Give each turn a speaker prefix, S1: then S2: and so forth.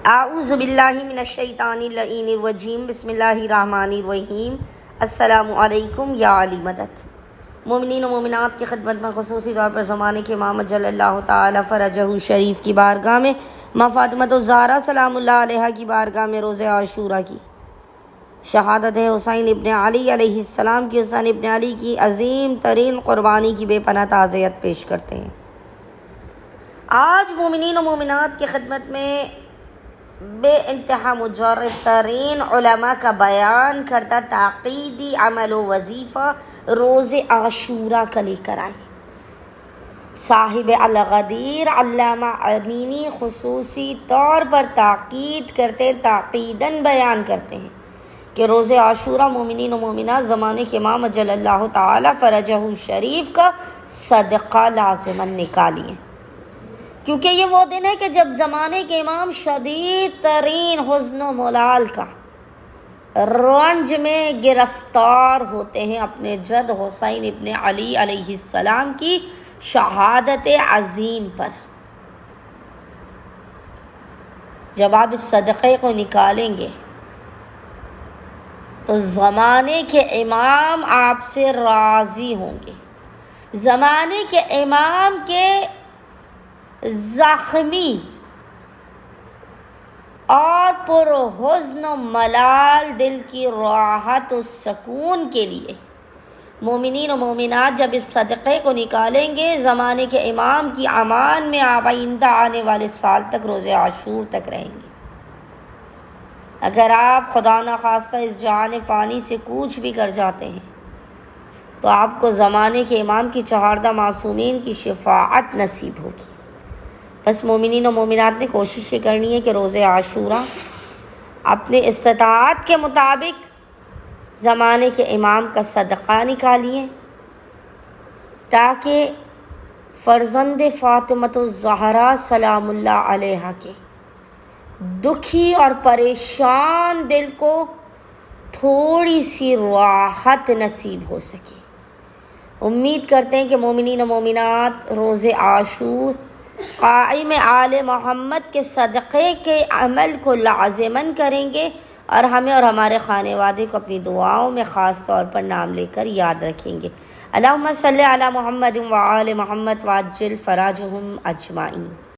S1: اعوذ باللہ من الشیطان اللعین الرجیم بسم اللہ الرحمن الرحیم۔ السلام علیکم یا علی مدد۔ مومنین و مومنات کی خدمت میں خصوصی طور پر زمانے کے امام جل اللہ تعالی فرجہ شریف کی بارگاہ میں ماں فاطمۃ الزہرا سلام اللہ علیہا کی بارگاہ میں روز عاشورہ کی شہادت حسین ابن علی علیہ السلام کی حسین ابن علی کی عظیم ترین قربانی کی بے پناہ تعزیت پیش کرتے ہیں۔ آج مومنین و مومنات کی خدمت میں بے انتہا مجرب ترین علماء کا بیان کردہ تعقیدی عمل و وظیفہ روز عاشورہ کا لے کر آئے۔ صاحب الغدیر علامہ امینی خصوصی طور پر تاکید کرتے تاکیداً بیان کرتے ہیں کہ روز عاشورہ مومنین و مومنات زمانے کے امام جل اللہ تعالی فرجہ شریف کا صدقہ لازماً نکالیں، کیونکہ یہ وہ دن ہے کہ جب زمانے کے امام شدید ترین حزن و ملال کا رنج میں گرفتار ہوتے ہیں اپنے جد حسین ابن علی علیہ السلام کی شہادت عظیم پر۔ جب آپ اس صدقے کو نکالیں گے تو زمانے کے امام آپ سے راضی ہوں گے۔ زمانے کے امام کے زخمی اور پر حزن و ملال دل کی راحت و سکون کے لیے مومنین و مومنات جب اس صدقے کو نکالیں گے، زمانے کے امام کی امان میں آئندہ آنے والے سال تک روز عاشور تک رہیں گے۔ اگر آپ خدا نخواستہ اس جہان فانی سے کوچ بھی کر جاتے ہیں تو آپ کو زمانے کے امام کی چہاردہ معصومین کی شفاعت نصیب ہوگی۔ بس مومنین و مومنات نے کوشش یہ کرنی ہے کہ روز عاشورہ اپنے استطاعت کے مطابق زمانے کے امام کا صدقہ نکالیے، تاکہ فرزند فاطمۃ الزہرا سلام اللہ علیہا کے دکھی اور پریشان دل کو تھوڑی سی راحت نصیب ہو سکے۔ امید کرتے ہیں کہ مومنین و مومنات روز عاشور قائم آل محمد کے صدقے کے عمل کو لازماً کریں گے اور ہمیں اور ہمارے خانوادے کو اپنی دعاؤں میں خاص طور پر نام لے کر یاد رکھیں گے۔ اللہم صلی علی محمد وآل محمد وعجل فراجہم اجمعین۔